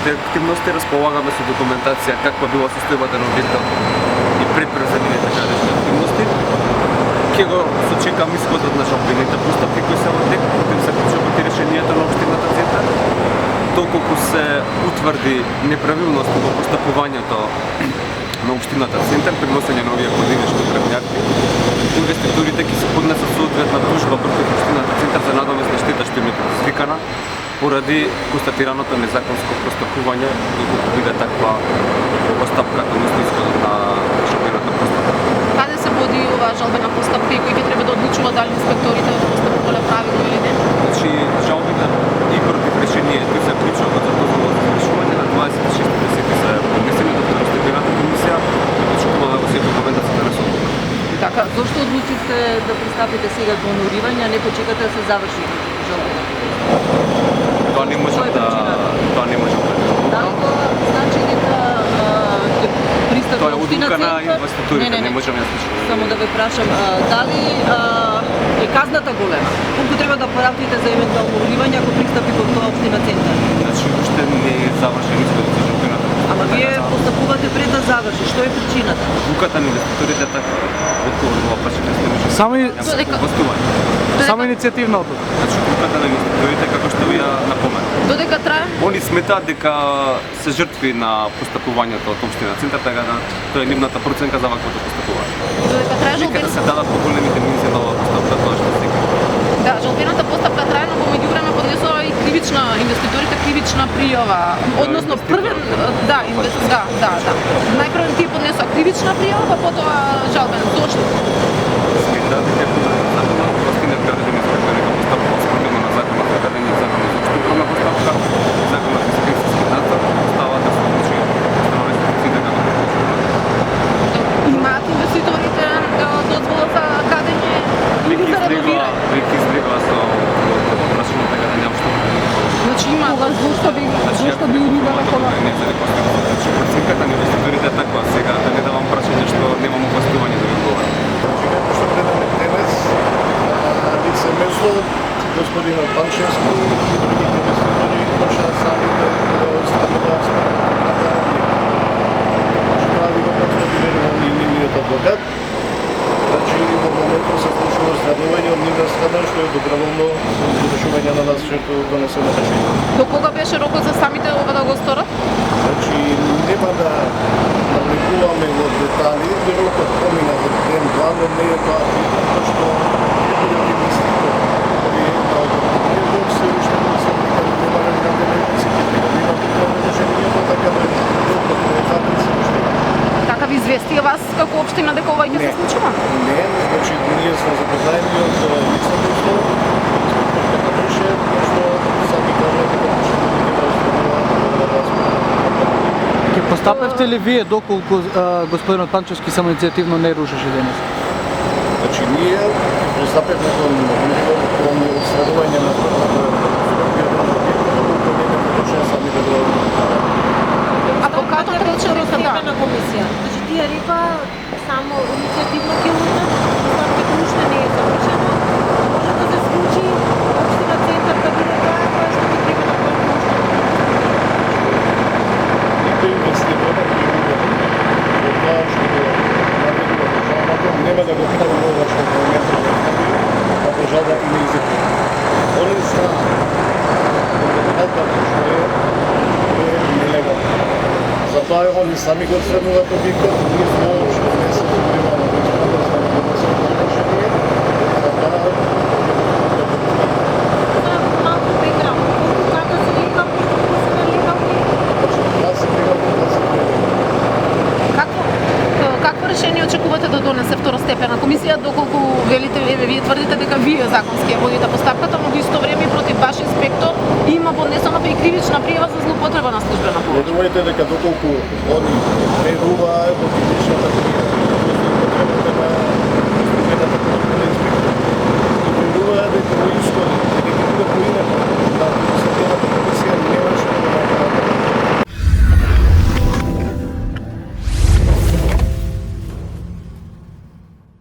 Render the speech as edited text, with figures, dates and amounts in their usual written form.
неговите активности, располагаме со документација каква била состојбата на објектот и пред преземените крадежни активности. Ќе го сочекам исходот на жалбените постапки кои се во тек против заклучокот и решенијата на општината Центар. Доколку се утврди неправилности во постапувањето на општината Центар при носење на овие подвижни правњакви, инвеститорите ќе се поднесат соодветна тужба против општината Центар за надомесна штета што им е предизвикана поради констатираното незаконско постапување доколку биде таква постапка, односно исходот на жалбената постапка. Каде се води оваа жалбена постапка и кој ќе треба да одлучува дали инспекторите постапувале правилно или не? Значи, жалбите и против решението и заклучокот за дозвола за извршување на 26.10 се поднесени до второстепената комисија и очекува да го се документацијата на судот. Така, зошто одлучивте да пристапите сега до оноривање, а не почекате да се заврши жалбата? Тоа не може да Дали тоа значи дека пристапи тоа е општина одлука на Центар? инвеститорите, не можеме да слушаме. Само да ве прашам, дали е казната голема? Колку треба да платите за евентуално оноривање ако пристапи во тоа општина Центар? Значи, уште не е завршен исходот за жалбената. Ама вие постапувате пред да заврши, што е причината? Одлуката на инвеститорите е така. Одговорно ова прашање не може. Само иницијативна одлука. Значи, одлуката на инвеститорите како што ја напомена. Додека трае? Они сметаат дека се жртви на постапувањето од општина Центар, така да тоа е нивната проценка за ваквото постапување. Додека трае Нека да се дадат поголеми диминзии на оваа постапка, тоа што се кажа. Да, жалбената постапка трае, но во меѓувреме поднесува и кривична инвеститорите кривична пријава. Односно првен да. Најпрво тие поднесува кривична пријава, па потоа жалбена. Зошто? Сметаат дека законот прости не предвиди инспектор дека постапува според на законот за градење, законот за општина постапка, законот за инспекцијски надзор, остава да се одлучи станови институциите како Имаат инвеститорите дозвола за градење или за реновирање? Веќе излегува со прашање за градење општина. Значи има зошто би уривала кога? Не за реконструкција. Значи, проценката на инвеститорите е таква. Сега да не давам прашање што немам обвестување да ви одговорам. Како што гледаме денес, на лице место господинот Панчевски и другите инвеститори почнаа сами да ставуваат прави го потврдување на нивниот адвокат. Значи, во моментот се случува страдување од нивна страна, што е доброволно завршување на нашето донесено решение. До кога беше рокот за самите ова да го сторат? Значи, нема да навлекуваме во детали, рокот помина во ден 2, но не е тоа битно, што неговиот инвеститор кој е на одобрението се уште не се дека нема разградена инвестиција, дека нема приправено решение, така да рокот не е фатен се уште. Така ви известија вас како општина дека ова ќе се случува? Не, значи ние сме запознаени од лицето што инспекторката беше, што сами кажа дека ще да биде Ќе постапевте ли вие доколку господинот Панчевски самоиницијативно не рушеше денес? Значи ние постапевме кон отстранување на сами да го Адвокатот рече дека да. На комисија. Значи тие река само иницијативно ќе уна, постапката уште не е завршено. Може да се случи општина Центар да биде таа која што би треба да плати уште. Нито инвеститора, од тоа што го наведува државната, нема да го прави ова што во моментот го прави, а државата не изекува. Они знаат дека што е нелегално. Затоа они сами го отстрануваат објектот, ние сме што не се забориваме во исполнение за донесено решение, затоа Малку бекграунд. Како се вика, колку се нелегални? јас се прегавам да се Какво решение очекувате да донесе второстепена комисија доколку велите вие тврдите дека вие законски ја водите постапката, но во исто време против ваш инспектор има поднесена и кривична пријава за злоупотреба на службена Не помош? думајте дека доколку они веруваат во кривичната пријава, злоупотребата на